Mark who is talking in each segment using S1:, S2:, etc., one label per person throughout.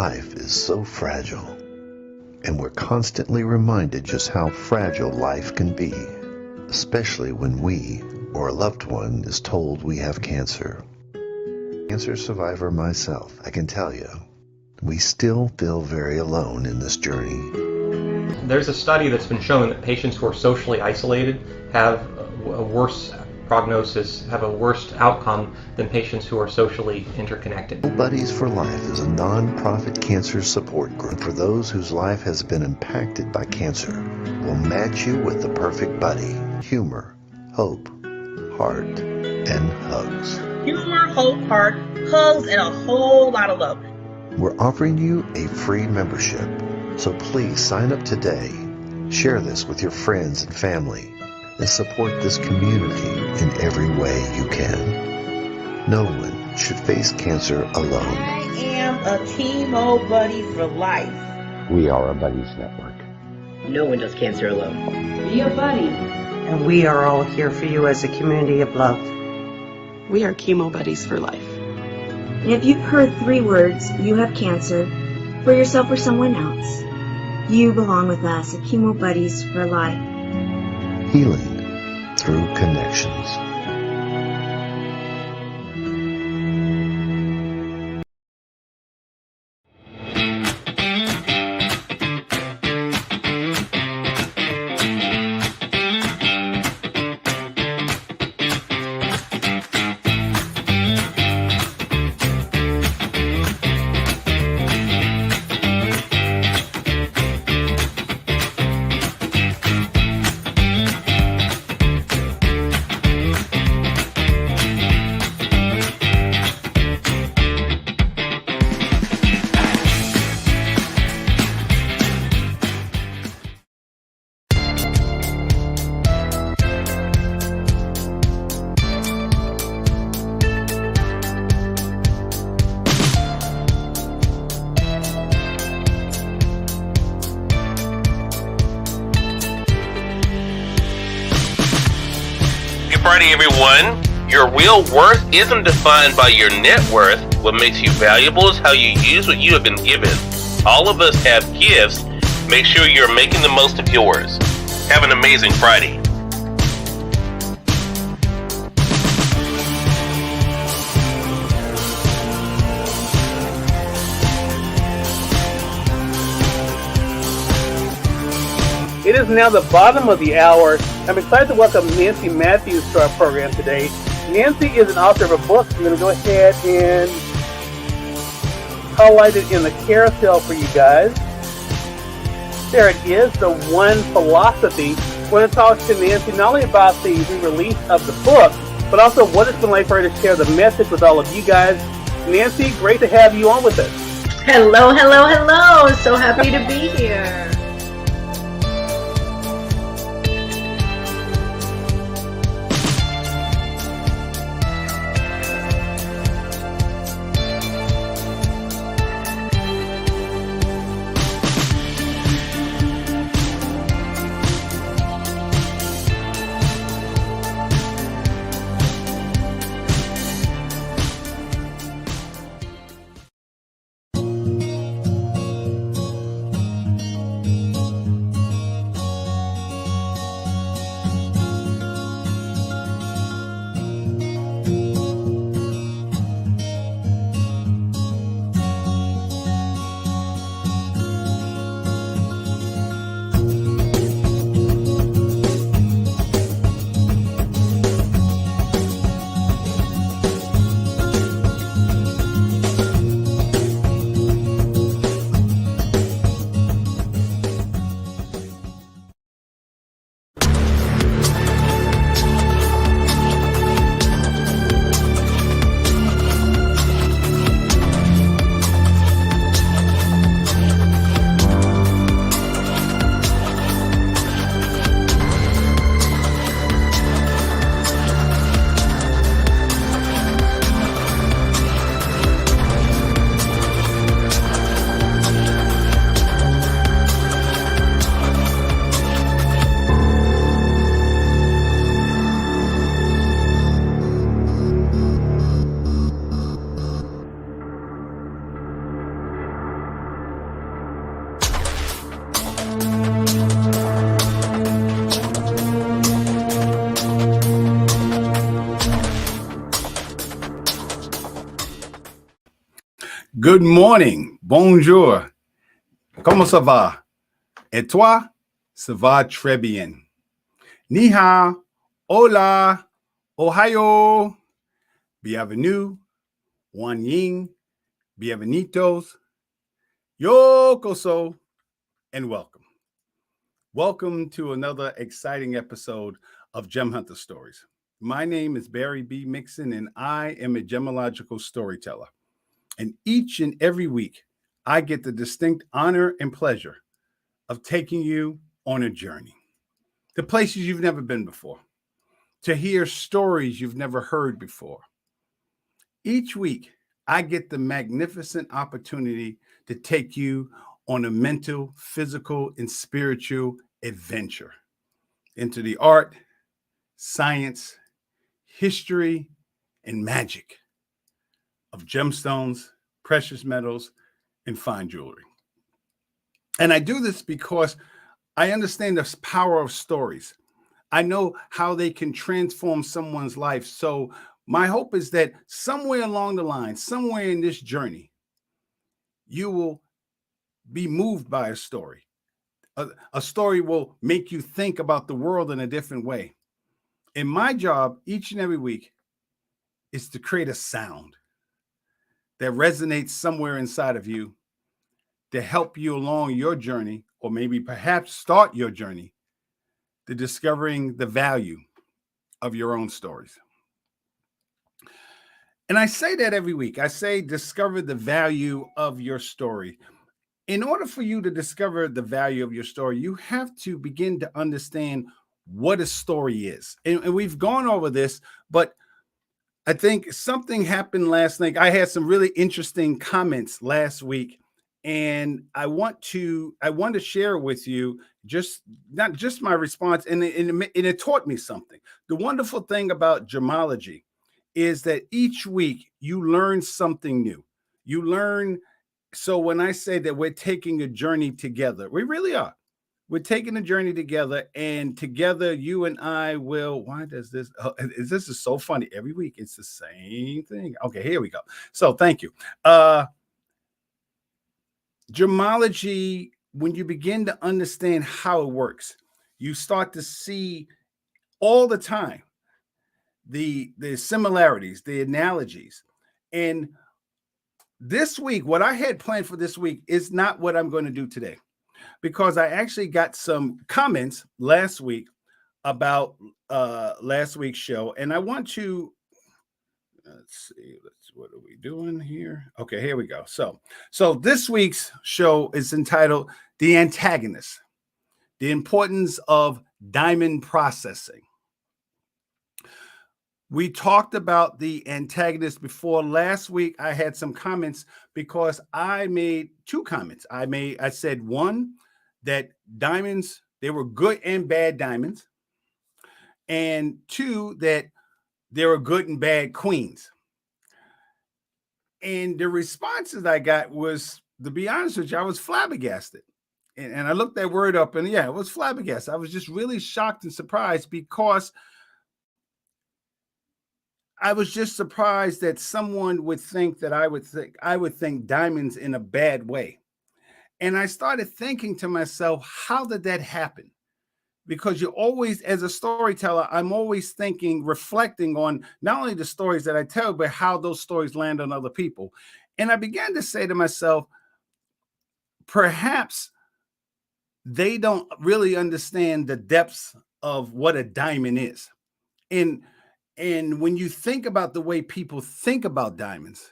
S1: Life is so fragile, and we're constantly reminded just how fragile life can be, especially when we or a loved one is told we have cancer. Cancer survivor myself, I can tell you, we still feel very alone in this journey.
S2: There's a study that's been showing that patients who are socially isolated have a worse prognosis, have a worse outcome than patients who are socially interconnected.
S1: Buddies for Life is a non-profit cancer support group for those whose life has been impacted by cancer. We'll match you with the perfect buddy. Humor, hope, heart, and hugs.
S3: Humor, hope, heart, hugs, and a whole lot of love.
S1: We're offering you a free membership, so please sign up today. Share this with your friends and family, and support this community in every way you can. No one should face cancer alone.
S3: I am a Chemo Buddy for life.
S4: We are a Buddies Network.
S5: No one does cancer alone.
S6: Be a buddy.
S7: And we are all here for you as a community of love.
S6: We are Chemo Buddies for life.
S8: And if you've heard 3 words, you have cancer, for yourself or someone else, you belong with us at Chemo Buddies for life.
S1: Healing through connections.
S9: Friday, everyone. Your real worth isn't defined by your net worth. What makes you valuable is how you use what you have been given. All of us have gifts. Make sure you're making the most of yours. Have an amazing Friday.
S10: It is now the bottom of the hour. I'm excited to welcome Nancy Matthews to our program today. Nancy is an author of a book. I'm going to go ahead and highlight it in the carousel for you guys. There it is, The One Philosophy. We're going to talk to Nancy not only about the re-release of the book, but also what it's been like for her to share the message with all of you guys. Nancy, great to have you on with us.
S11: Hello, hello, hello. So happy to be here.
S4: Good morning, bonjour, comment ça va? Et toi? Ça va très bien. Ni hao, hola, ohio, bienvenue, wan ying, bienvenidos, yokoso, and welcome. Welcome to another exciting episode of Gem Hunter Stories. My name is Barry B. Mixon, and I am a gemological storyteller. And each and every week, I get the distinct honor and pleasure of taking you on a journey to places you've never been before, to hear stories you've never heard before. Each week, I get the magnificent opportunity to take you on a mental, physical, and spiritual adventure into the art, science, history, and magic of gemstones, precious metals, and fine jewelry. And I do this because I understand the power of stories. I know how they can transform someone's life. So my hope is that somewhere along the line, somewhere in this journey, you will be moved by a story. A story will make you think about the world in a different way. And my job each and every week is to create a sound that resonates somewhere inside of you to help you along your journey, or maybe perhaps start your journey to discovering the value of your own stories. And I say that every week. I say, discover the value of your story. In order for you to discover the value of your story, you have to begin to understand what a story is. And we've gone over this, but I think something happened last night. I had some really interesting comments last week, and I want to share with you not just my response, and it taught me something. The wonderful thing about gemology is that each week you learn something new. You learn. So when I say that we're taking a journey together, we really are. We're taking a journey together, and together you and I will. Why does this? This is so funny. Every week it's the same thing. Okay, here we go. So thank you. Gemology, when you begin to understand how it works, you start to see all the time the similarities, the analogies. And this week, what I had planned for this week is not what I'm going to do today, because I actually got some comments last week about last week's show, and I want to let's see. What are we doing here? Okay, here we go. So this week's show is entitled "The Antagonist: The Importance of Diamond Processing." We talked about the antagonist before. Last week, I had some comments because I made two comments. I said, one, that diamonds, they were good and bad diamonds, and two, that there were good and bad queens. And the responses I got was, to be honest with you, I was flabbergasted. And I looked that word up, and yeah, it was flabbergasted. I was just really shocked and surprised, because I was just surprised that someone would think that I would think diamonds in a bad way. And I started thinking to myself, how did that happen? Because you're always, as a storyteller, I'm always thinking, reflecting on not only the stories that I tell, but how those stories land on other people. And I began to say to myself, perhaps they don't really understand the depths of what a diamond is. And when you think about the way people think about diamonds,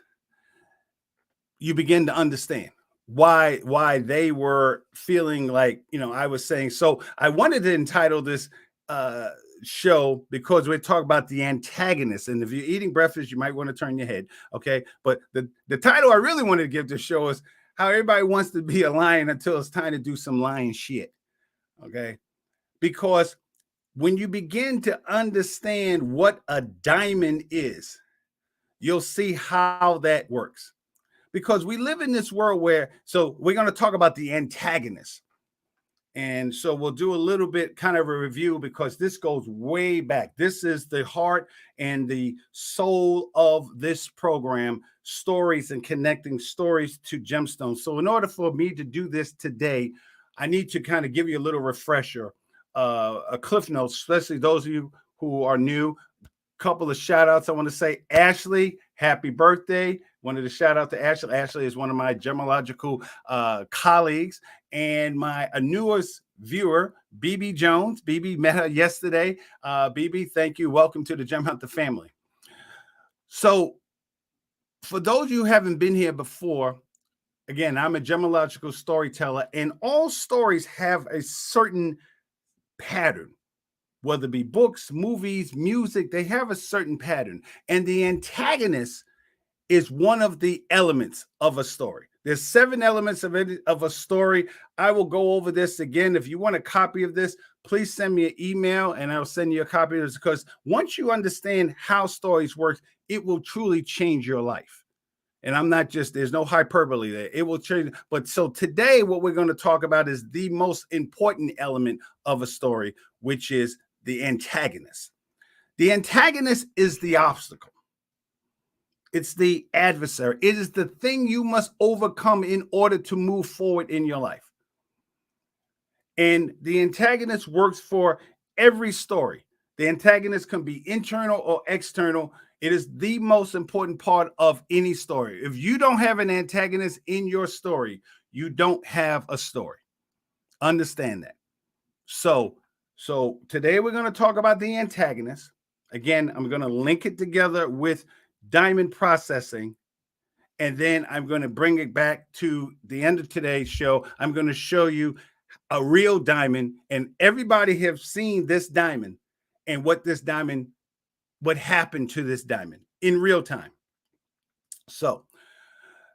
S4: you begin to understand why they were feeling like, I was saying. So I wanted to entitle this show, because we're talking about the antagonist. And if you're eating breakfast, you might want to turn your head. Okay. But the title I really wanted to give this show is how everybody wants to be a lion until it's time to do some lion shit. Okay. Because when you begin to understand what a diamond is, you'll see how that works. Because we live in this world where, so we're going to talk about the antagonist. And so we'll do a little bit kind of a review because this goes way back. This is the heart and the soul of this program, stories and connecting stories to gemstones. So in order for me to do this today, I need to kind of give you a little refresher, a cliff notes, especially those of you who are new. Couple of shout outs. I want to say, Ashley, happy birthday. Wanted to shout out to Ashley. Ashley is one of my gemological colleagues and my newest viewer, BB Jones. BB met her yesterday. BB, thank you. Welcome to the Gem Hunter family. So for those of you who haven't been here before, again, I'm a gemological storyteller, and all stories have a certain pattern. Whether it be books, movies, music, they have a certain pattern. And the antagonist is one of the elements of a story. There's 7 elements of a story. I will go over this again. If you want a copy of this, please send me an email and I'll send you a copy of this, because once you understand how stories work, it will truly change your life. And I'm not just, there's no hyperbole there. It will change. But so today, what we're going to talk about is the most important element of a story, which is the antagonist. The antagonist is the obstacle. It's the adversary. It is the thing you must overcome in order to move forward in your life. And the antagonist works for every story. The antagonist can be internal or external. It is the most important part of any story. If you don't have an antagonist in your story, you don't have a story. Understand that. So today we're going to talk about the antagonist. Again, I'm going to link it together with diamond processing. And then I'm going to bring it back to the end of today's show. I'm going to show you a real diamond, and everybody have seen this diamond and what happened to this diamond in real time. So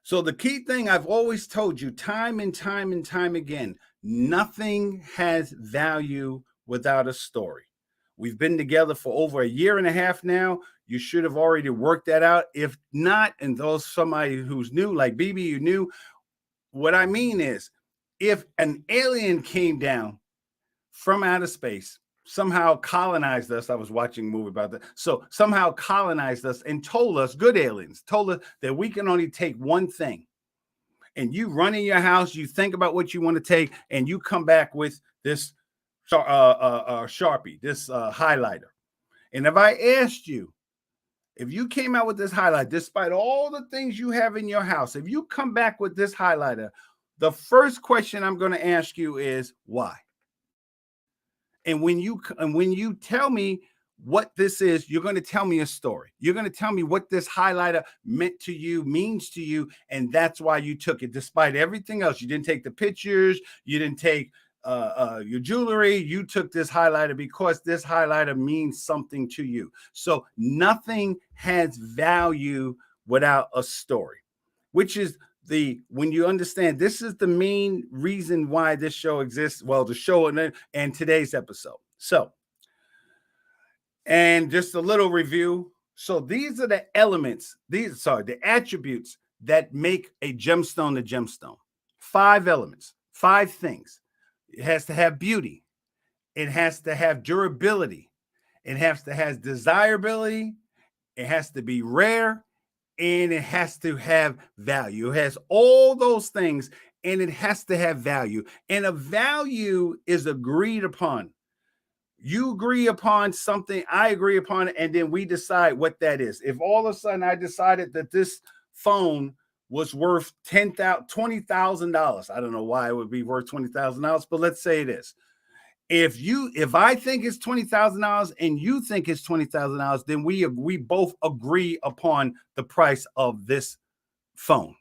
S4: the key thing I've always told you time and time again, nothing has value without a story. We've been together for over 1.5 years now. You should have already worked that out. If not, and those somebody who's new, like BB, you knew. What I mean is, if an alien came down from outer space, somehow colonized us. I was watching a movie about that. So somehow colonized us and told us, good aliens, told us that we can only take one thing. And you run in your house, you think about what you want to take, and you come back with this Sharpie, this highlighter. And if I asked you, if you came out with this highlight, despite all the things you have in your house, if you come back with this highlighter, the first question I'm going to ask you is why? And when you tell me what this is, you're going to tell me a story. You're going to tell me what this highlighter meant to you, means to you, and that's why you took it. Despite everything else, you didn't take the pictures, you didn't take your jewelry. You took this highlighter because this highlighter means something to you. So nothing has value without a story, which is when you understand, this is the main reason why this show exists. Well, the show and today's episode. So, and just a little review. So these are the elements, the attributes that make a gemstone a gemstone. 5 elements, 5 things. It has to have beauty. It has to have durability. It has to have desirability. It has to be rare. And it has to have value. It has all those things, and it has to have value. And a value is agreed upon. You agree upon something, I agree upon it, and then we decide what that is. If all of a sudden I decided that this phone was worth $20,000, I don't know why it would be worth $20,000, but let's say it is. If I think it's $20,000 and you think it's $20,000, then we both agree upon the price of this phone.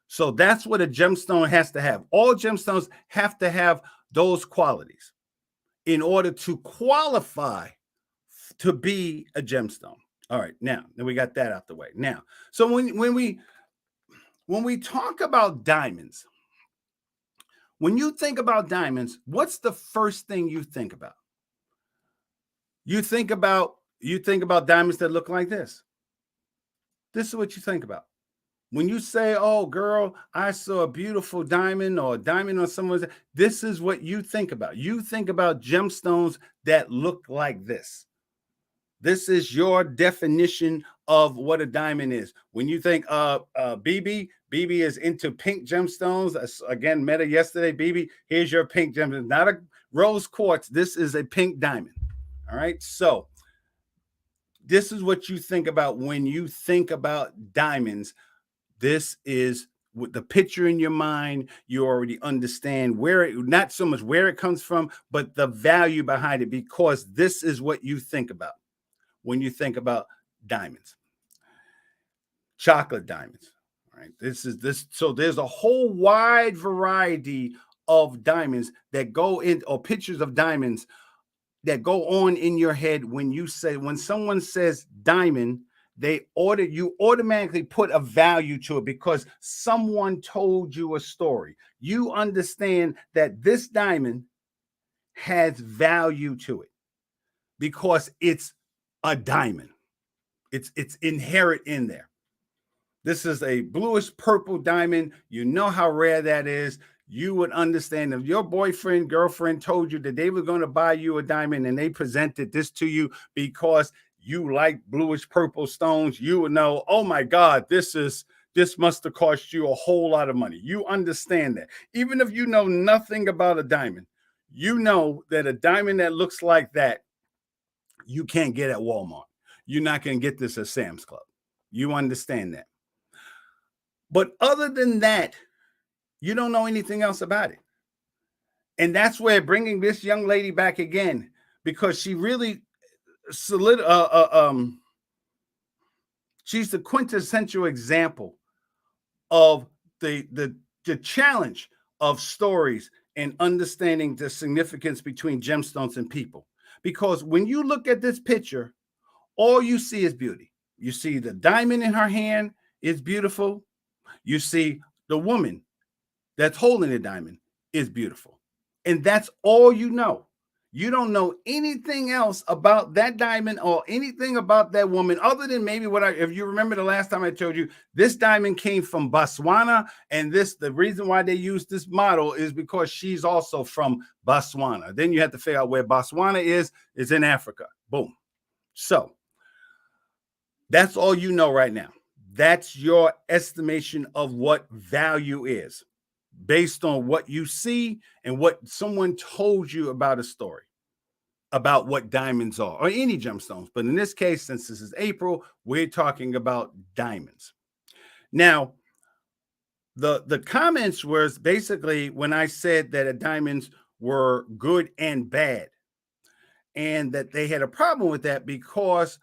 S4: So that's what a gemstone has to have. All gemstones have to have those qualities in order to qualify to be a gemstone. All right, now we got that out the way. Now, so when we talk about diamonds, when you think about diamonds, what's the first thing you think about? You think about diamonds that look like this. This is what you think about. When you say, oh, girl, I saw a beautiful diamond or a diamond on someone's, this is what you think about. You think about gemstones that look like this. This is your definition of what a diamond is. When you think BB is into pink gemstones. Again, met her yesterday. BB, here's your pink gemstone. Not a rose quartz. This is a pink diamond. All right. So this is what you think about when you think about diamonds. This is with the picture in your mind. You already understand where it, not so much where it comes from, but the value behind it, because this is what you think about when you think about diamonds. Chocolate diamonds. Right. So there's a whole wide variety of diamonds that go in, or pictures of diamonds that go on in your head when someone says diamond, you automatically put a value to it because someone told you a story. You understand that this diamond has value to it because it's a diamond. It's inherent in there. This is a bluish purple diamond. You know how rare that is. You would understand if your boyfriend, girlfriend told you that they were going to buy you a diamond and they presented this to you because you like bluish purple stones, you would know, oh my God, this must have cost you a whole lot of money. You understand that. Even if you know nothing about a diamond, you know that a diamond that looks like that, you can't get at Walmart. You're not going to get this at Sam's Club. You understand that. But other than that, you don't know anything else about it. And that's where bringing this young lady back again, because she really she's the quintessential example of the challenge of stories and understanding the significance between gemstones and people. Because when you look at this picture, all you see is beauty. You see the diamond in her hand is beautiful. You see the woman that's holding the diamond is beautiful. And that's all you know. You don't know anything else about that diamond or anything about that woman other than maybe if you remember the last time I told you, this diamond came from Botswana. And the reason why they use this model is because she's also from Botswana. Then you have to figure out where Botswana is in Africa. Boom. So that's all you know right now. That's your estimation of what value is based on what you see and what someone told you about a story about what diamonds are, or any gemstones. But in this case, since this is April, we're talking about diamonds. Now, the comments was basically when I said that diamonds were good and bad, and that they had a problem with that because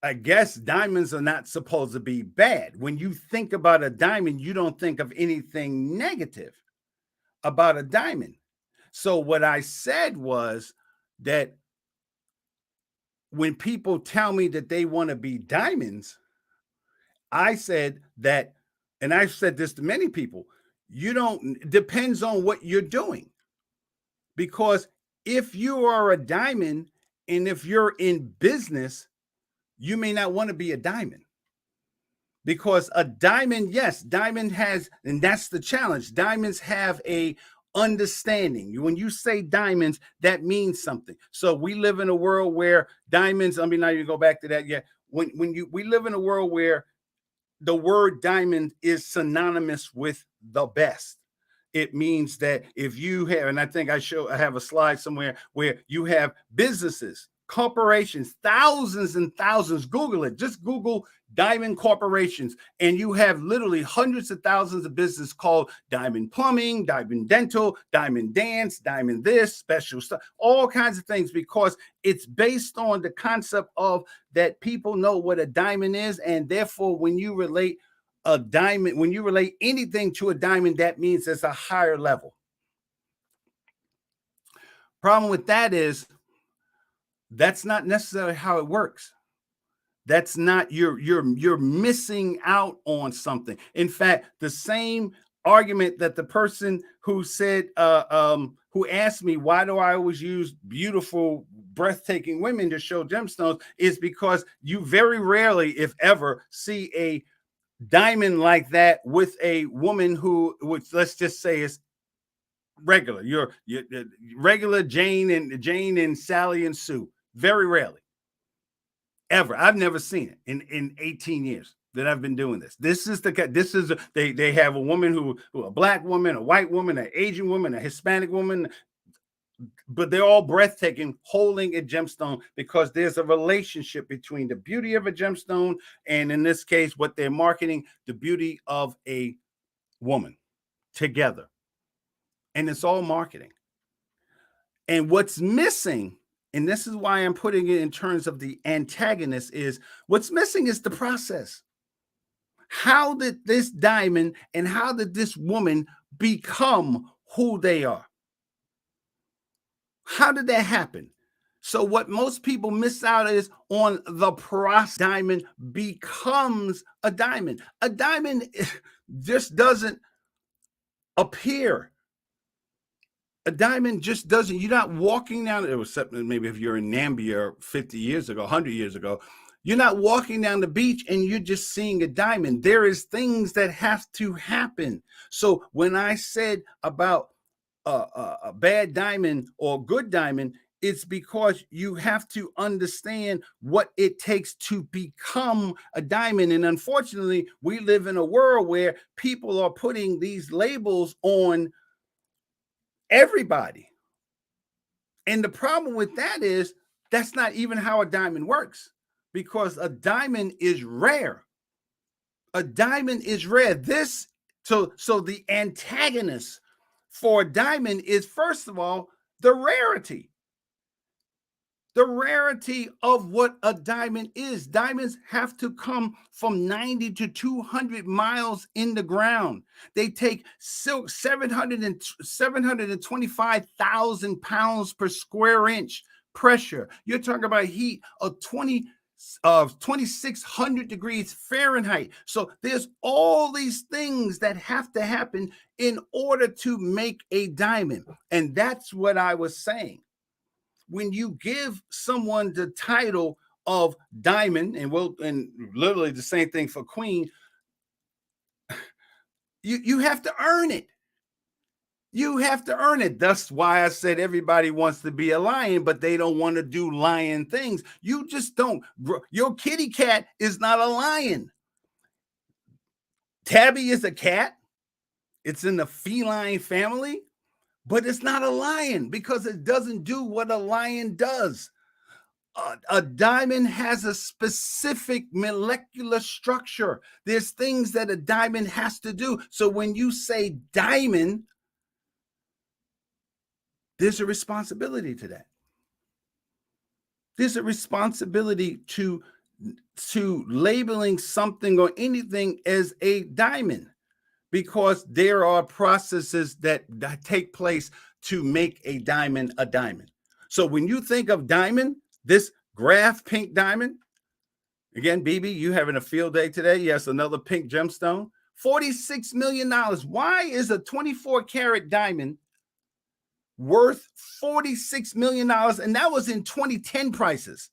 S4: I guess diamonds are not supposed to be bad. When you think about a diamond, you don't think of anything negative about a diamond. So what I said was that when people tell me that they want to be diamonds, I said that, and I've said this to many people, depends on what you're doing. Because if you are a diamond and if you're in business, you may not want to be a diamond. Because a diamond, yes, diamond has, and that's the challenge. Diamonds have a understanding. When you say diamonds, that means something. So we live in a world where diamonds, I mean, not even go back to that yet. We live in a world where the word diamond is synonymous with the best. It means that if you have, and I think I have a slide somewhere where you have businesses, corporations, thousands and thousands. Google it. Just Google diamond corporations, and you have literally hundreds of thousands of businesses called diamond plumbing, diamond dental, diamond dance, diamond this, special stuff, all kinds of things, because it's based on the concept of that people know what a diamond is, and therefore when you relate a diamond, when you relate anything to a diamond, that means it's a higher level. Problem with that is that's not necessarily how it works. That's not, you're missing out on something. In fact, the same argument that the person who said, who asked me, why do I always use beautiful, breathtaking women to show gemstones, is because you very rarely, if ever, see diamond like that with a woman who, which let's just say is regular. You're regular Jane and Sally and Sue. Very rarely, ever. I've never seen it in 18 years that I've been doing this. They have a woman who a black woman, a white woman, an Asian woman, a Hispanic woman, but they're all breathtaking, holding a gemstone, because there's a relationship between the beauty of a gemstone and, in this case, what they're marketing, the beauty of a woman together. And it's all marketing. And what's missing, and this is why I'm putting it in terms of the antagonist, is what's missing is the process. How did this diamond and how did this woman become who they are? How did that happen? So what most people miss out is on the process. Diamond becomes a diamond. A diamond just doesn't appear. A diamond just doesn't. You're not walking down, except maybe if you're in Namibia 50 years ago, 100 years ago, you're not walking down the beach and you're just seeing a diamond. There is things that have to happen. So when I said about a bad diamond or good diamond, it's because you have to understand what it takes to become a diamond. And unfortunately, we live in a world where people are putting these labels on everybody. And the problem with that is that's not even how a diamond works, because a diamond is rare. A diamond is rare. So the antagonist for a diamond is, first of all, the rarity. The rarity of what a diamond is. Diamonds have to come from 90 to 200 miles in the ground. They take 725,000 pounds per square inch pressure. You're talking about heat of 2,600 degrees Fahrenheit. So there's all these things that have to happen in order to make a diamond. And that's what I was saying. When you give someone the title of diamond, and literally the same thing for queen, you have to earn it. You have to earn it. That's why I said everybody wants to be a lion, but they don't want to do lion things. You just don't. Your kitty cat is not a lion. Tabby is a cat. It's in the feline family, but it's not a lion because it doesn't do what a lion does. A diamond has a specific molecular structure. There's things that a diamond has to do. So when you say diamond, there's a responsibility to that. There's a responsibility to labeling something or anything as a diamond, because there are processes that take place to make a diamond a diamond. So when you think of diamond, this graph pink diamond, again, BB, you having a field day today. Yes, another pink gemstone, $46 million. Why is a 24 karat diamond worth $46 million? And that was in 2010 prices.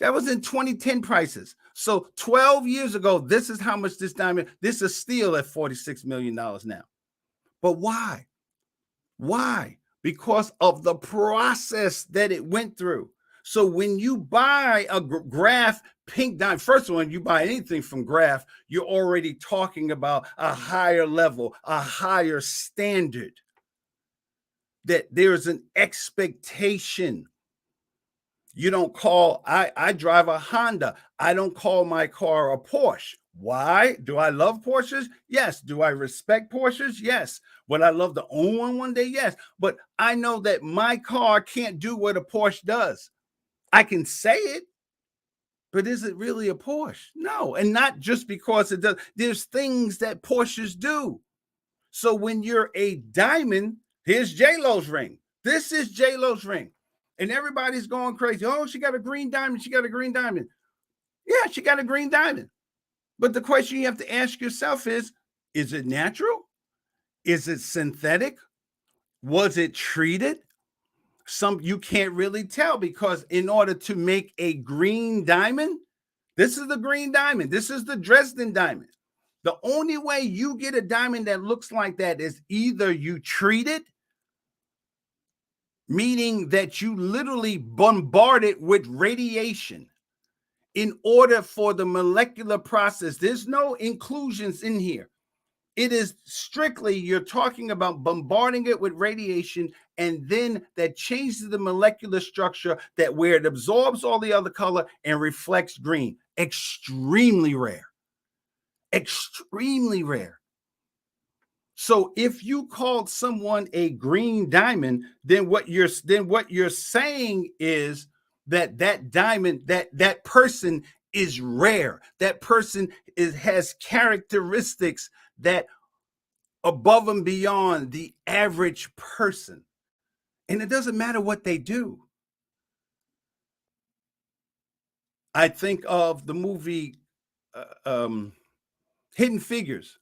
S4: That was in 2010 prices. So 12 years ago, this is how much this diamond, this is still at $46 million now. But why? Why? Because of the process that it went through. So when you buy a graph pink diamond, first of all, when you buy anything from Graph, you're already talking about a higher level, a higher standard, that there's an expectation. You don't call, I drive a Honda. I don't call my car a Porsche. Why? Do I love Porsches? Yes. Do I respect Porsches? Yes. Would I love to own one day? Yes. But I know that my car can't do what a Porsche does. I can say it, but is it really a Porsche? No. And not just because it does. There's things that Porsches do. So when you're a diamond, here's J-Lo's ring. This is J-Lo's ring. And everybody's going crazy. Oh, she got a green diamond. She got a green diamond. Yeah, she got a green diamond. But the question you have to ask yourself is it natural? Is it synthetic? Was it treated? You can't really tell, because in order to make a green diamond, this is the green diamond. This is the Dresden diamond. The only way you get a diamond that looks like that is either you treat it, meaning that you literally bombard it with radiation in order for the molecular process. There's no inclusions in here. It is strictly, you're talking about bombarding it with radiation, and then that changes the molecular structure that where it absorbs all the other color and reflects green. Extremely rare. Extremely rare. So if you called someone a green diamond, then what you're saying is that diamond, that person is rare. That person has characteristics that above and beyond the average person. And it doesn't matter what they do. I think of the movie Hidden Figures,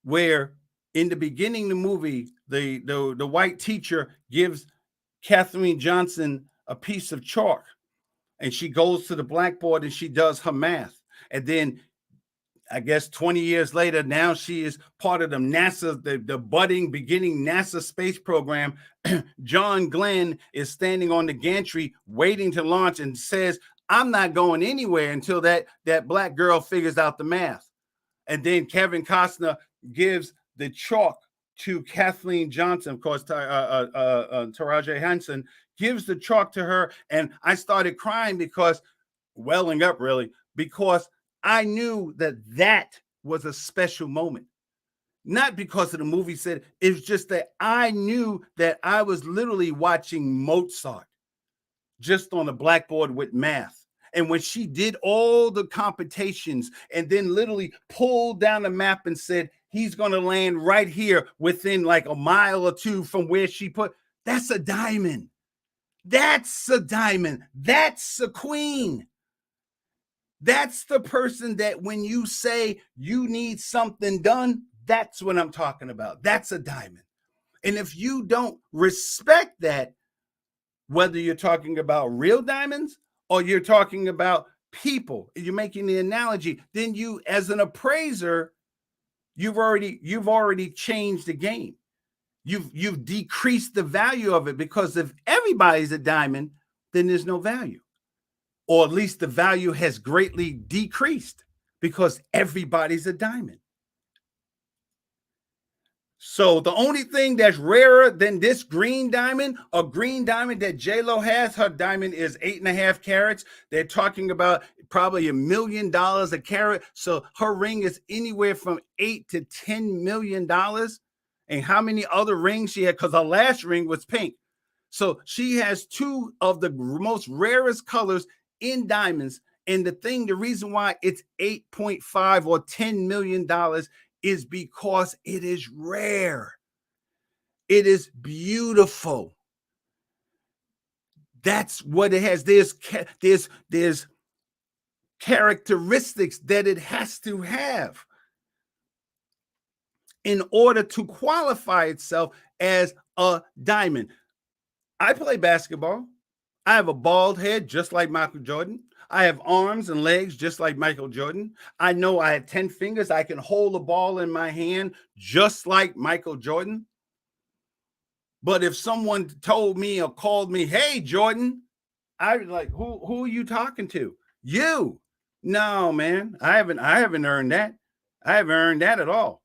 S4: where in the beginning of the movie, the white teacher gives Kathleen Johnson a piece of chalk, and she goes to the blackboard and she does her math. And then I guess 20 years later, now she is part of the NASA, the budding, beginning NASA space program. John Glenn is standing on the gantry waiting to launch and says, I'm not going anywhere until that black girl figures out the math. And then Kevin Costner gives the chalk to Kathleen Johnson. Of course, Taraji Henson gives the chalk to her. And I started crying because, welling up really, because I knew that was a special moment. Not because of the movie said, it's just that I knew that I was literally watching Mozart just on a blackboard with math. And when she did all the computations and then literally pulled down the map and said, he's going to land right here within like a mile or two from where she put, that's a diamond. That's a diamond. That's a queen. That's the person that when you say you need something done, that's what I'm talking about. That's a diamond. And if you don't respect that, whether you're talking about real diamonds or you're talking about people, you're making the analogy, then you, as an appraiser, you've already changed the game. You've decreased the value of it, because if everybody's a diamond, then there's no value. Or at least the value has greatly decreased because everybody's a diamond. So the only thing that's rarer than this green diamond, a green diamond that J-Lo has, her diamond is 8.5 carats. They're talking about probably $1 million a carat. So her ring is anywhere from $8 to $10 million. And how many other rings she had? Because her last ring was pink. So she has two of the most rarest colors in diamonds. And the reason why it's 8.5 or $10 million is because it is rare. It is beautiful. That's what it has. There's characteristics that it has to have in order to qualify itself as a diamond. I play basketball. I have a bald head just like Michael Jordan. I have arms and legs just like Michael Jordan. I know I have 10 fingers. I can hold a ball in my hand just like Michael Jordan. But if someone told me or called me, hey, Jordan, I'd be like, who are you talking to? You. No, man, I haven't earned that. I haven't earned that at all.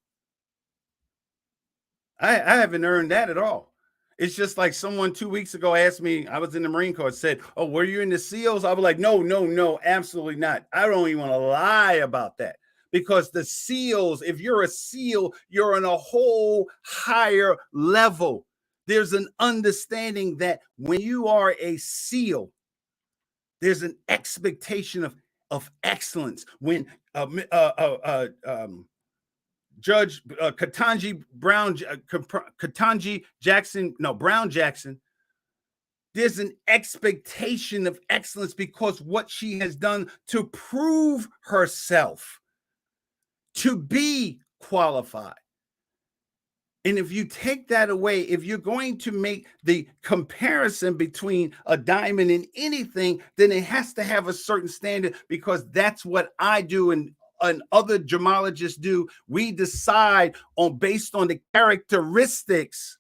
S4: I haven't earned that at all. It's just like someone 2 weeks ago asked me, I was in the Marine Corps, said, oh, were you in the SEALs? I was like, no, absolutely not. I don't even want to lie about that, because the SEALs, if you're a SEAL, you're on a whole higher level. There's an understanding that when you are a SEAL, there's an expectation of excellence. When Judge Brown Jackson, there's an expectation of excellence because what she has done to prove herself to be qualified. And if you take that away, if you're going to make the comparison between a diamond and anything, then it has to have a certain standard, because that's what I do in and other gemologists do. We decide based on the characteristics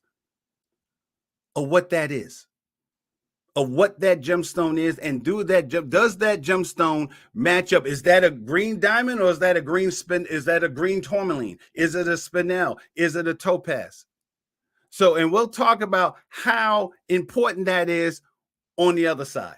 S4: of what that is, of what that gemstone is, and does that gemstone match up? Is that a green diamond, or is that a green is that a green tourmaline? Is it a spinel? Is it a topaz? So, and we'll talk about how important that is on the other side.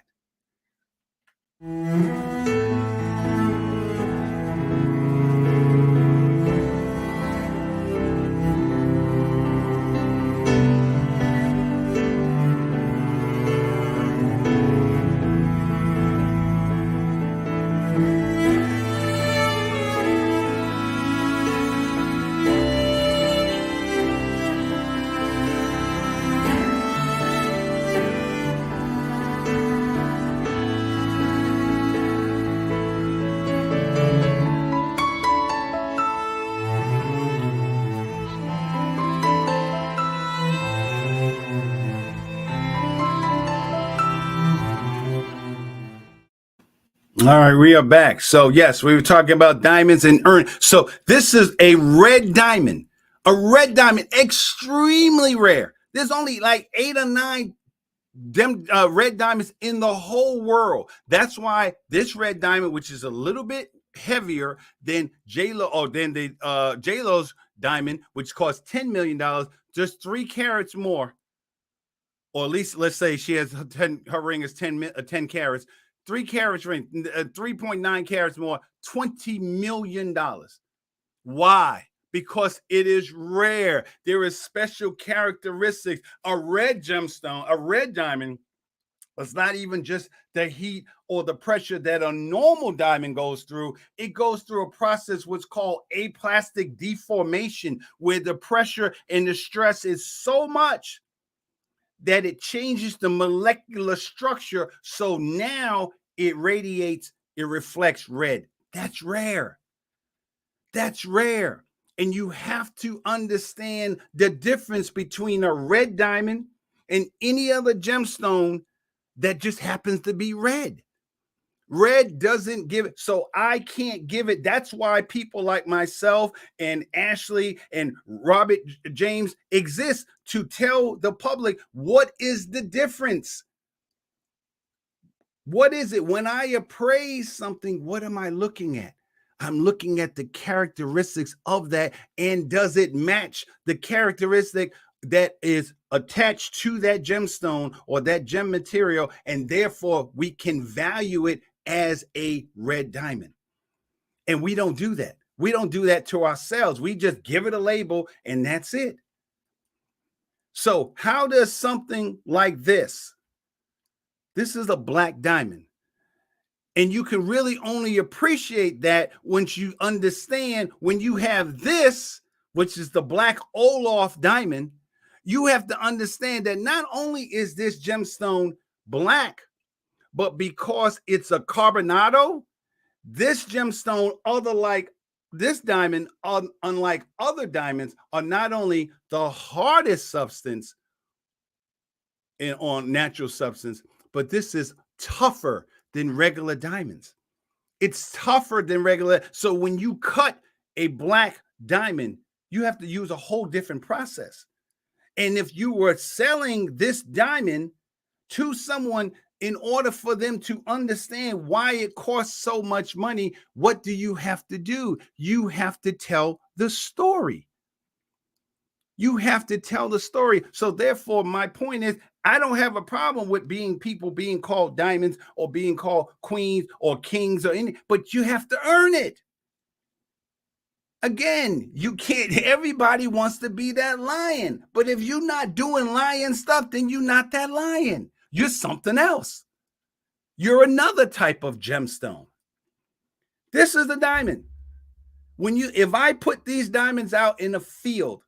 S4: All right, we are back. So yes, we were talking about diamonds and So this is a red diamond, extremely rare. There's only like 8 or 9 red diamonds in the whole world. That's why this red diamond, which is a little bit heavier than J-Lo, or than the J-Lo's diamond, which costs $10 million, just 3 carats more, or at least let's say she has her ring is 10 carats. 3 carats ring, 3.9 carats more, $20 million. Why? Because it is rare. There is special characteristics. A red gemstone, a red diamond, it's not even just the heat or the pressure that a normal diamond goes through. It goes through a process what's called aplastic deformation, where the pressure and the stress is so much that it changes the molecular structure. So now it radiates, it reflects red. That's rare. That's rare. And you have to understand the difference between a red diamond and any other gemstone that just happens to be red. Red doesn't give it, so I can't give it. That's why people like myself and Ashley and Robert James exist, to tell the public what is the difference. What is it? When I appraise something, what am I looking at? I'm looking at the characteristics of that, and does it match the characteristic that is attached to that gemstone or that gem material, and therefore we can value it as a red diamond. And we don't do that. We don't do that to ourselves. We just give it a label and that's it. So how does something like this is a black diamond. And you can really only appreciate that once you understand, when you have this, which is the black Olaf diamond, you have to understand that not only is this gemstone black, but because it's a carbonado, this gemstone, this diamond, unlike other diamonds, are not only the hardest substance on natural substance, but this is tougher than regular diamonds. It's tougher than regular. So when you cut a black diamond, you have to use a whole different process. And if you were selling this diamond to someone, in order for them to understand why it costs so much money, what do you have to do? You have to tell the story. You have to tell the story. So therefore, my point is, I don't have a problem with people being called diamonds or being called queens or kings or any, but you have to earn it. Again, you can't, everybody wants to be that lion, but if you're not doing lion stuff, then you're not that lion. You're something else. You're another type of gemstone. This is the diamond. If I put these diamonds out in a field,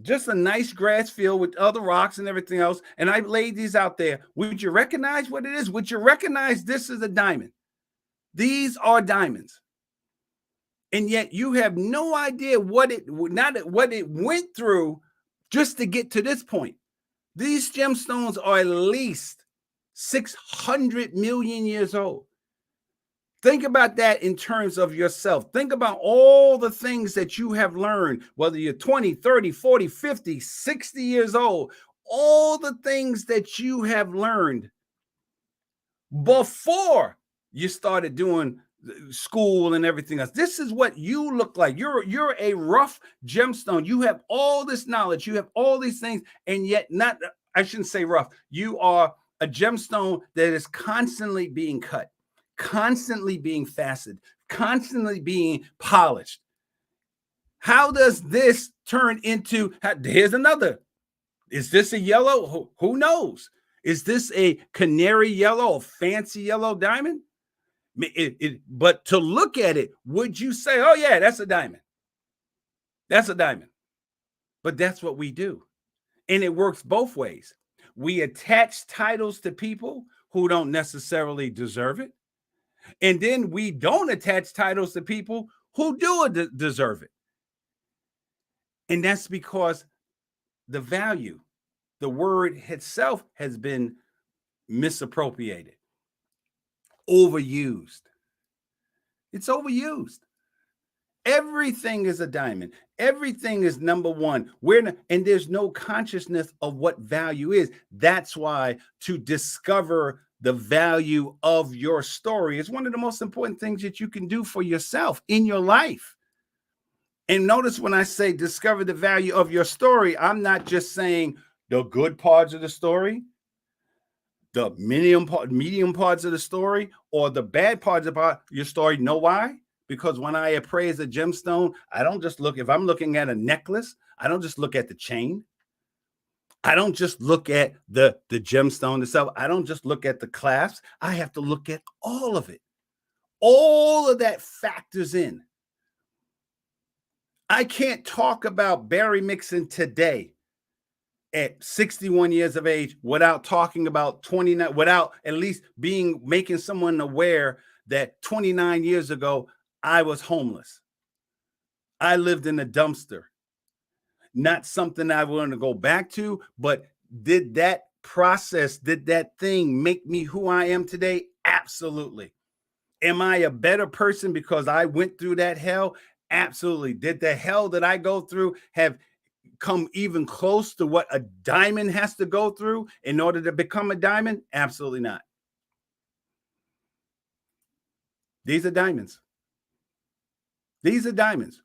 S4: just a nice grass field with other rocks and everything else, and I laid these out there, would you recognize what it is? Would you recognize this is a diamond? These are diamonds. And yet you have no idea what it went through just to get to this point. These gemstones are at least 600 million years old. Think about that in terms of yourself. Think about all the things that you have learned, whether you're 20, 30, 40, 50, 60 years old, all the things that you have learned before you started doing school and everything else. This is what you look like. You're a rough gemstone. You have all this knowledge, you have all these things, and yet not, I shouldn't say rough. You are a gemstone that is constantly being cut, constantly being faceted, constantly being polished. How does this turn into, here's another. Is this a yellow? Who knows? Is this a canary yellow, a fancy yellow diamond? But to look at it, would you say, oh yeah, that's a diamond? That's a diamond. But that's what we do. And it works both ways. We attach titles to people who don't necessarily deserve it. And then we don't attach titles to people who do deserve it. And that's because the value, the word itself has been misappropriated, overused. It's overused. Everything is a diamond. Everything is number one. And there's no consciousness of what value is. That's why to discover the value of your story is one of the most important things that you can do for yourself in your life. And notice when I say discover the value of your story, I'm not just saying the good parts of the story, the medium parts of the story, or the bad parts about your story. Know why? Because when I appraise a gemstone, I don't just look, if I'm looking at a necklace, I don't just look at the chain. I don't just look at the gemstone itself. I don't just look at the clasps. I have to look at all of it. All of that factors in. I can't talk about Barry Mixon today at 61 years of age without talking about 29, without at least making someone aware that 29 years ago, I was homeless. I lived in a dumpster. Not something I want to go back to, but did that process, did that thing make me who I am today? Absolutely. Am I a better person because I went through that hell? Absolutely. Did the hell that I go through have come even close to what a diamond has to go through in order to become a diamond? Absolutely not. These are diamonds. These are diamonds.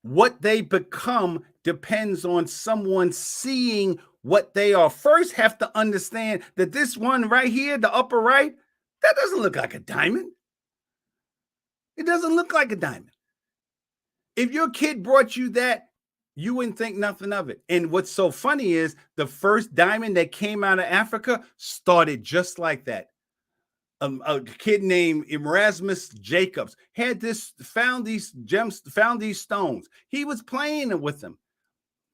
S4: What they become depends on someone seeing what they are. First, have to understand that this one right here, the upper right, that doesn't look like a diamond. It doesn't look like a diamond. If your kid brought you that, you wouldn't think nothing of it. And what's so funny is the first diamond that came out of Africa started just like that. A kid named Erasmus Jacobs found these stones. He was playing with them.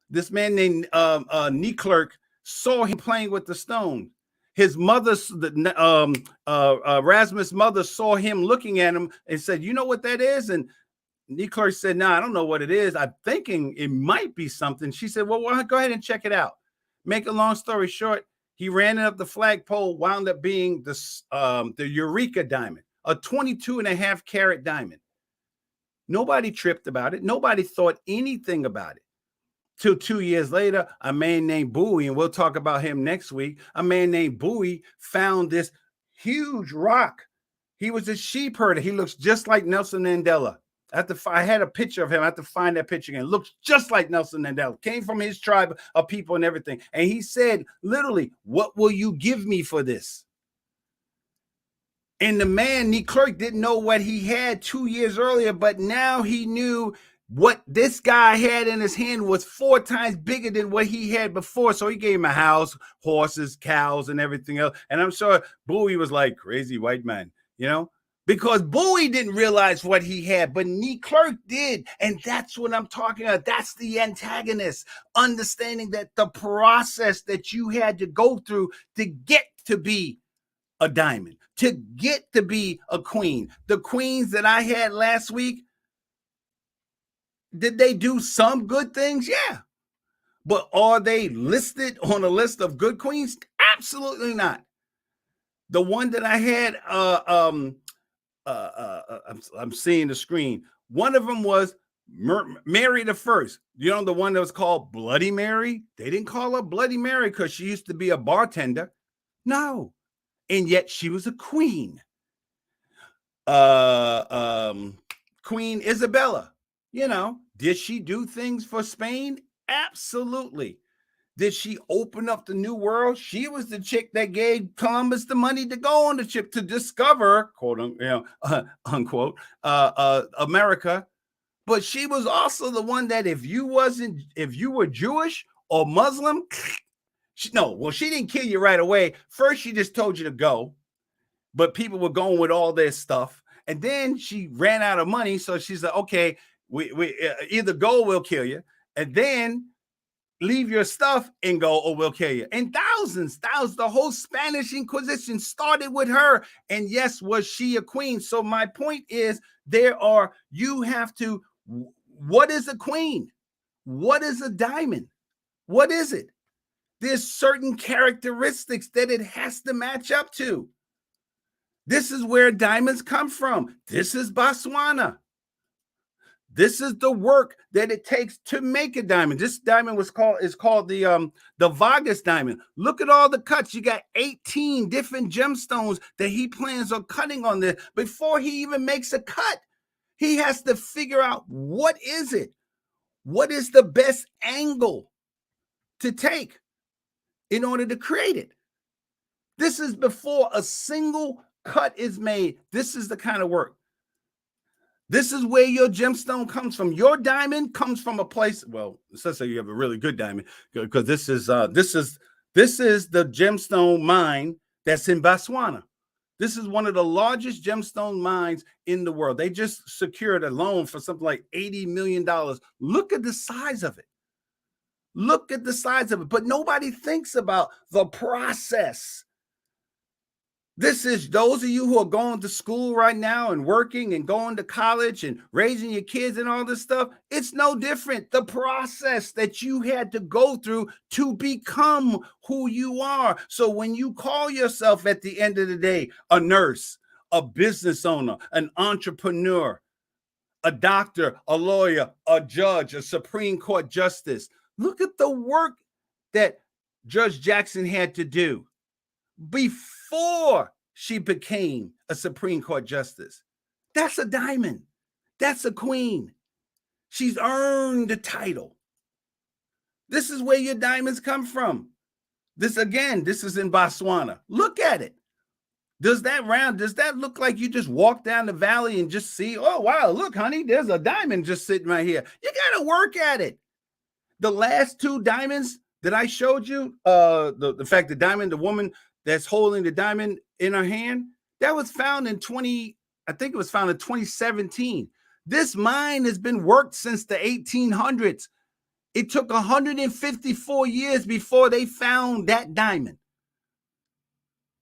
S4: This man named Leclerc saw him playing with the stone. His Erasmus' mother saw him looking at him and said, "You know what that is?" And Leclerc said, "No, I don't know what it is. I'm thinking it might be something." She said, "Well, go ahead and check it out." Make a long story short, he ran it up the flagpole, wound up being the Eureka diamond, a 22.5 carat diamond. Nobody tripped about it. Nobody thought anything about it. Till 2 years later, a man named Bowie, and we'll talk about him next week, a man named Bowie found this huge rock. He was a sheep herder. He looks just like Nelson Mandela. I had a picture of him. I have to find that picture again. Looks just like Nelson Mandela. Came from his tribe of people and everything. And he said, literally, "What will you give me for this?" And the man, Leclerc, didn't know what he had 2 years earlier, but now he knew what this guy had in his hand was 4 times bigger than what he had before. So he gave him a house, horses, cows, and everything else. And I'm sure Bowie was like, crazy white man, because Bowie didn't realize what he had, but Leclerc did. And that's what I'm talking about. That's the antagonist, understanding that the process that you had to go through to get to be a diamond, to get to be a queen. The queens that I had last week, did they do some good things? Yeah. But are they listed on a list of good queens? Absolutely not. The one that I had, I'm seeing the screen. One of them was Mary the First. You know, the one that was called Bloody Mary? They didn't call her Bloody Mary because she used to be a bartender. No. And yet she was a queen. Queen Isabella, you know, did she do things for Spain? Absolutely. Did she open up the new world? She was the chick that gave Columbus the money to go on the ship to discover, quote unquote, America. But she was also the one that if you were Jewish or Muslim, she didn't kill you right away. First, she just told you to go, but people were going with all their stuff. And then she ran out of money. So she's like, okay, we either go or we'll kill you. And then leave your stuff and go or we'll kill you. And thousands, the whole Spanish Inquisition started with her. And yes, was she a queen? So my point is you have to, what is a queen? What is a diamond? What is it? There's certain characteristics that it has to match up to. This is where diamonds come from. This is Botswana. This is the work that it takes to make a diamond. This diamond is called the Vargas diamond. Look at all the cuts. You got 18 different gemstones that he plans on cutting on there. Before he even makes a cut, he has to figure out what is it? What is the best angle to take in order to create it? This is before a single cut is made. This is the kind of work. This is where your gemstone comes from. Your diamond comes from a place. Well, let's say you have a really good diamond, because this is the gemstone mine that's in Botswana. This is one of the largest gemstone mines in the world. They just secured a loan for something like $80 million. Look at the size of it. Look at the size of it. But nobody thinks about the process. This is those of you who are going to school right now and working and going to college and raising your kids and all this stuff. It's no different. The process that you had to go through to become who you are. So when you call yourself at the end of the day, a nurse, a business owner, an entrepreneur, a doctor, a lawyer, a judge, a Supreme Court justice, look at the work that Judge Jackson had to do before she became a Supreme Court justice. That's a diamond. That's a queen. She's earned the title. This is where your diamonds come from. This is in Botswana. Look at it. Does that look like you just walk down the valley and just see, oh, wow, look, honey, there's a diamond just sitting right here. You got to work at it. The last two diamonds that I showed you, the woman that's holding the diamond in her hand, that was found in 2017. This mine has been worked since the 1800s. It took 154 years before they found that diamond.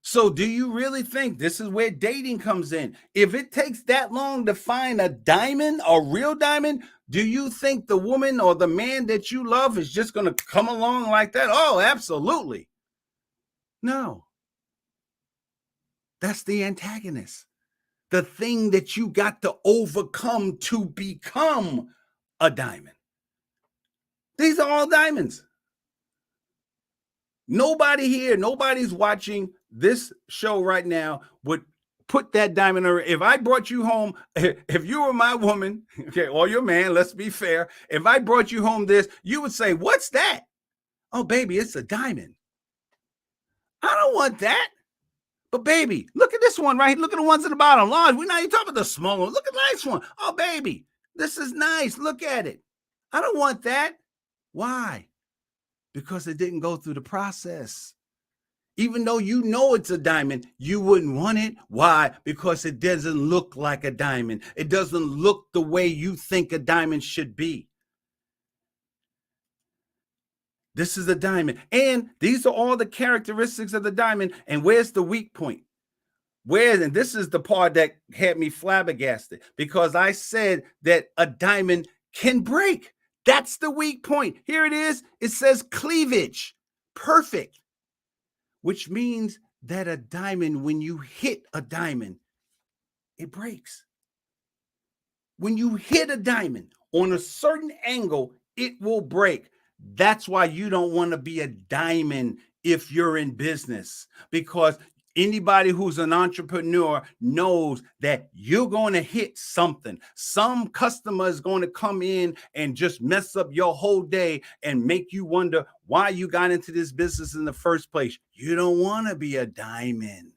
S4: So do you really think this is where dating comes in? If it takes that long to find a diamond, a real diamond, do you think the woman or the man that you love is just going to come along like that? Oh, absolutely. No. That's the antagonist. The thing that you got to overcome to become a diamond. These are all diamonds. Nobody's watching this show right now would put that diamond in. If I brought you home, if you were my woman, okay, or your man, let's be fair. If I brought you home this, you would say, what's that? Oh, baby, it's a diamond. I don't want that. But baby, look at this one, right? Look at the ones at the bottom. Large. We're not even talking about the small one. Look at the nice one. Oh, baby, this is nice. Look at it. I don't want that. Why? Because it didn't go through the process. Even though you know it's a diamond, you wouldn't want it. Why? Because it doesn't look like a diamond. It doesn't look the way you think a diamond should be. This is a diamond. And these are all the characteristics of the diamond. And where's the weak point? And this is the part that had me flabbergasted, because I said that a diamond can break. That's the weak point. Here it is. It says cleavage. Perfect. Which means that a diamond, when you hit a diamond, it breaks. When you hit a diamond on a certain angle, it will break. That's why you don't want to be a diamond if you're in business, because anybody who's an entrepreneur knows that you're going to hit something. Some customer is going to come in and just mess up your whole day and make you wonder why you got into this business in the first place. You don't want to be a diamond.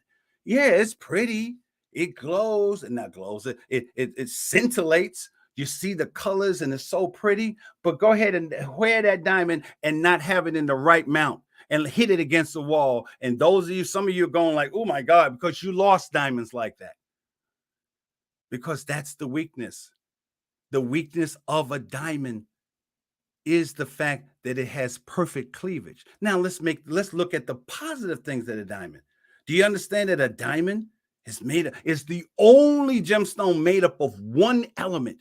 S4: Yeah, it's pretty. It glows, and not glows. It scintillates. You see the colors, and it's so pretty. But go ahead and wear that diamond and not have it in the right mount and hit it against the wall. And those of you, some of you are going like, oh my God, because you lost diamonds like that. Because that's the weakness. The weakness of a diamond is the fact that it has perfect cleavage. Now let's look at the positive things that a diamond. Do you understand that a diamond is the only gemstone made up of one element?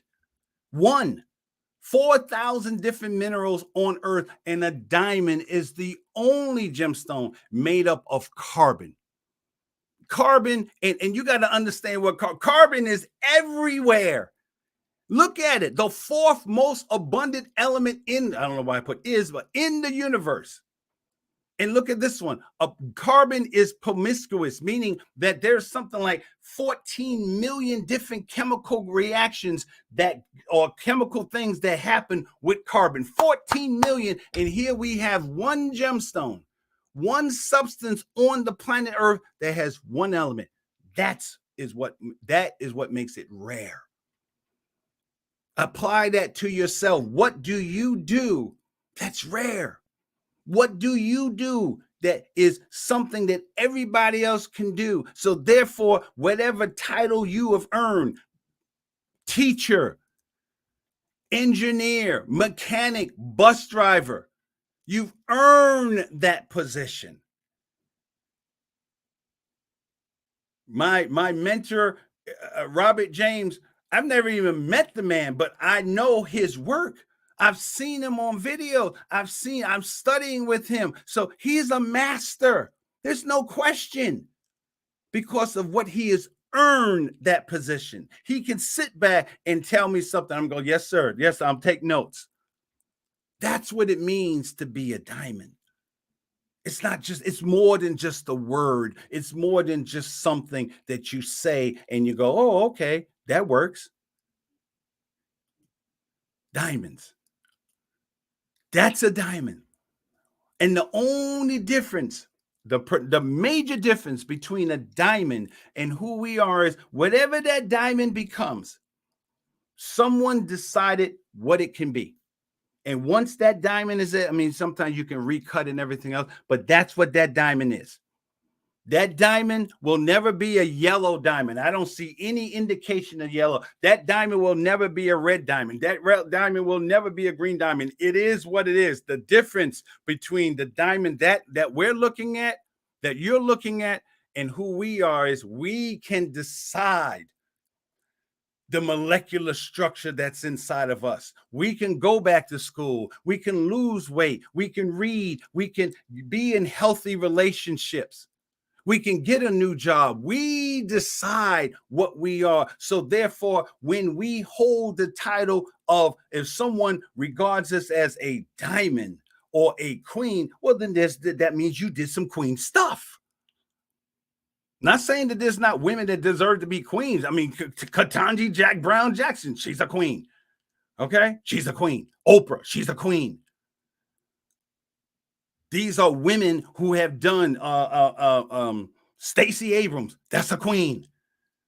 S4: 4,000 different minerals on earth, and a diamond is the only gemstone made up of carbon. Carbon, and you got to understand what carbon is everywhere. Look at it. The fourth most abundant element in, I don't know why I put is, but in the universe. And look at this one. Carbon is promiscuous, meaning that there's something like 14 million different chemical reactions or chemical things that happen with carbon. 14 million. And here we have one gemstone, one substance on the planet Earth that has one element. That is what makes it rare. Apply that to yourself. What do you do that's rare? What do you do that is something that everybody else can do? So therefore, whatever title you have earned, teacher, engineer, mechanic, bus driver, you've earned that position. My mentor, Robert James, I've never even met the man, but I know his work. I've seen him on video. I'm studying with him. So he's a master. There's no question, because of what he has earned that position. He can sit back and tell me something. I'm going, yes, sir. Yes, I'll take notes. That's what it means to be a diamond. It's more than just a word. It's more than just something that you say and you go, oh, okay, that works. Diamonds. That's a diamond. And the only difference, the major difference between a diamond and who we are is whatever that diamond becomes, someone decided what it can be. And once that diamond is it, I mean, sometimes you can recut and everything else, but that's what that diamond is. That diamond will never be a yellow diamond. I don't see any indication of yellow. That diamond will never be a red diamond. That red diamond will never be a green diamond. It is what it is. The difference between the diamond that we're looking at, that you're looking at, and who we are is we can decide the molecular structure that's inside of us. We can go back to school. We can lose weight. We can read. We can be in healthy relationships. We can get a new job. We decide what we are. So therefore, when we hold the title of, if someone regards us as a diamond or a queen, well, then that means you did some queen stuff. Not saying that there's not women that deserve to be queens. I mean, Ketanji Jack Brown Jackson, she's a queen. Okay? She's a queen. Oprah, she's a queen. These are women who have done Stacey Abrams. That's a queen.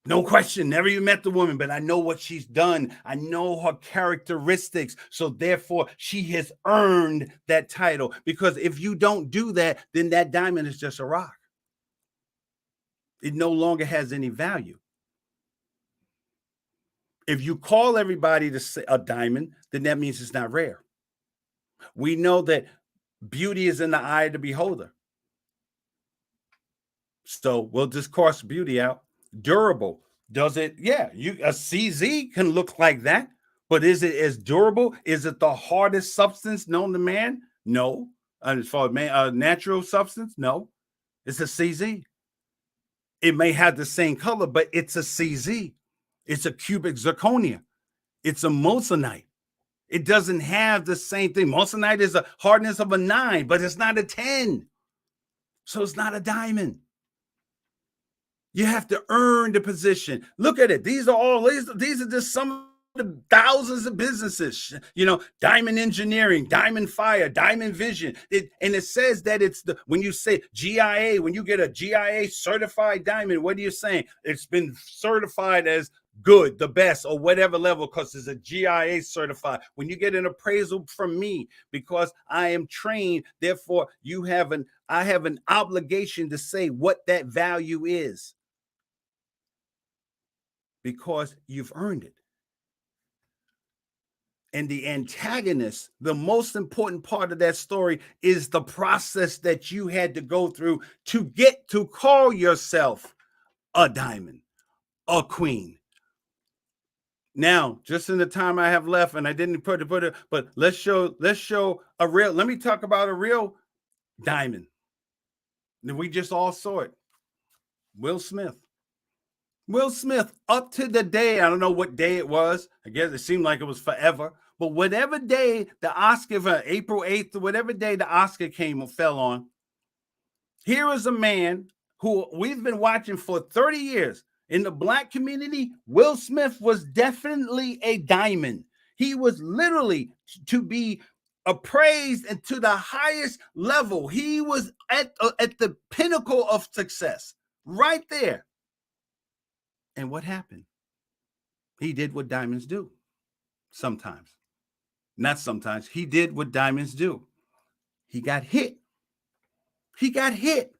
S4: No question. Never even met the woman, but I know what she's done. I know her characteristics. So therefore, she has earned that title. Because if you don't do that, then that diamond is just a rock. It no longer has any value. If you call everybody to say a diamond, then that means it's not rare. We know that beauty is in the eye of the beholder. So we'll just cross beauty out. Durable. Does it? Yeah, a CZ can look like that, but is it as durable? Is it the hardest substance known to man? No. As far as man, natural substance? No. It's a CZ. It may have the same color, but it's a CZ. It's a cubic zirconia. It's a moissanite. It doesn't have the same thing. Moissanite is a hardness of a 9, but it's not a 10. So it's not a diamond. You have to earn the position. Look at it. These are just some of the thousands of businesses, Diamond Engineering, Diamond Fire, Diamond Vision. And it says that when you say GIA, when you get a GIA certified diamond, what are you saying? It's been certified as good, the best, or whatever level, because it's a GIA certified. When you get an appraisal from me, because I am trained, therefore I have an obligation to say what that value is, because you've earned it. And the antagonist, the most important part of that story, is the process that you had to go through to get to call yourself a diamond, a queen. Now, just in the time I have left, and I didn't put it, but let's show a real. Let me talk about a real diamond. We just all saw it. Will Smith. Will Smith, up to the day, I don't know what day it was. I guess it seemed like it was forever. But whatever day the Oscar, April 8th, or whatever day the Oscar fell on, here is a man who we've been watching for 30 years. In the Black community, Will Smith was definitely a diamond. He was literally to be appraised and to the highest level. He was at the pinnacle of success, right there. And what happened? He did what diamonds do. Sometimes. Not sometimes. He did what diamonds do. He got hit. He got hit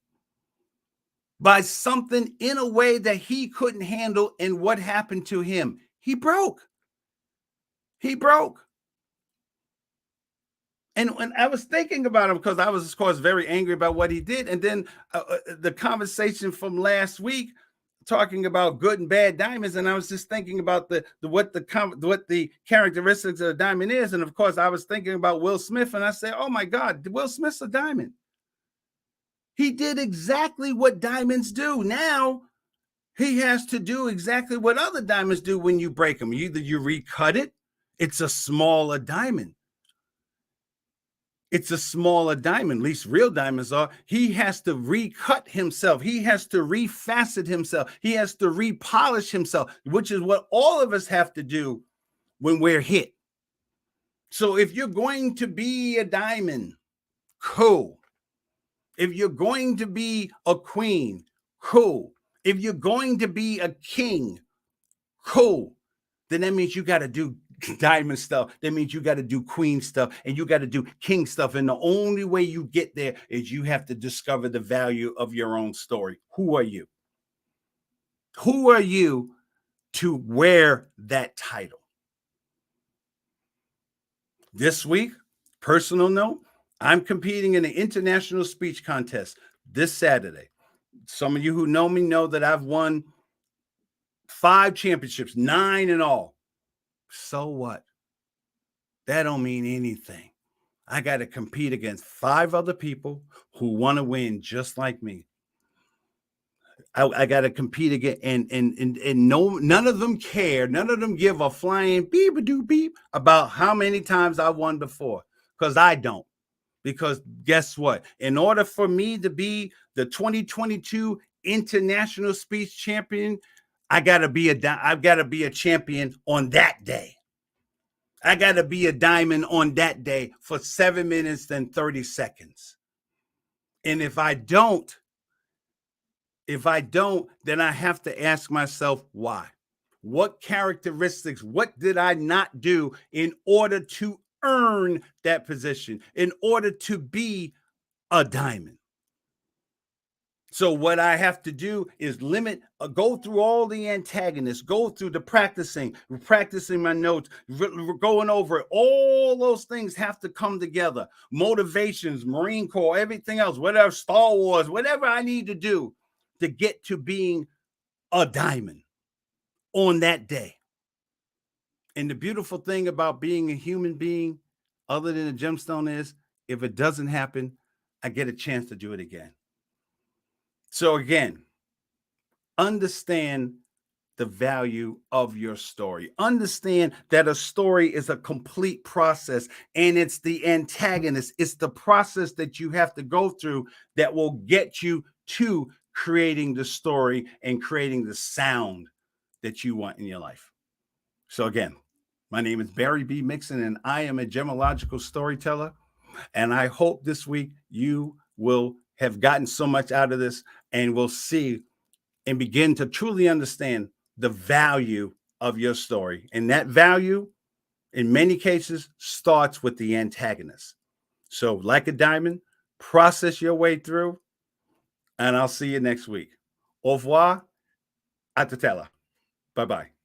S4: by something in a way that he couldn't handle. And what happened to him? He broke. He broke. And when I was thinking about him, because I was, of course, very angry about what he did. And then the conversation from last week, talking about good and bad diamonds, and I was just thinking about what the characteristics of a diamond is, and of course I was thinking about Will Smith, and I said, "Oh my God, Will Smith's a diamond. He did exactly what diamonds do. Now he has to do exactly what other diamonds do when you break them. Either you recut it, it's a smaller diamond. It's a smaller diamond, at least real diamonds are. He has to recut himself. He has to refacet himself. He has to repolish himself, which is what all of us have to do when we're hit. So if you're going to be a diamond, cool. If you're going to be a queen, cool. If you're going to be a king, cool. Then that means you got to do diamond stuff. That means you got to do queen stuff, and you got to do king stuff. And the only way you get there is you have to discover the value of your own story. Who are you? Who are you to wear that title? This week, personal note, I'm competing in an international speech contest this Saturday. Some of you who know me know that I've won 5 championships, 9 in all. So what? That don't mean anything. I got to compete against 5 other people who want to win just like me. I got to compete again, and none of them care. None of them give a flying beep-a-doo-beep about how many times I won before, because I don't. Because guess what? In order for me to be the 2022 international speech champion, I've got to be a champion on that day. I got to be a diamond on that day for 7 minutes and 30 seconds. And if I don't, then I have to ask myself why. What characteristics, what did I not do in order to earn that position, in order to be a diamond? So what I have to do is go through all the antagonists, go through the practicing my notes, going over it. All those things have to come together. Motivations, Marine Corps, everything else, whatever, Star Wars, whatever I need to do to get to being a diamond on that day. And the beautiful thing about being a human being, other than a gemstone, is if it doesn't happen, I get a chance to do it again. So again, understand the value of your story. Understand that a story is a complete process, and it's the antagonist. It's the process that you have to go through that will get you to creating the story and creating the sound that you want in your life. So again, my name is Barry B. Mixon, and I am a gemological storyteller. And I hope this week you will have gotten so much out of this and will see and begin to truly understand the value of your story. And that value, in many cases, starts with the antagonist. So, like a diamond, process your way through, and I'll see you next week. Au revoir, à tutela. Bye-bye.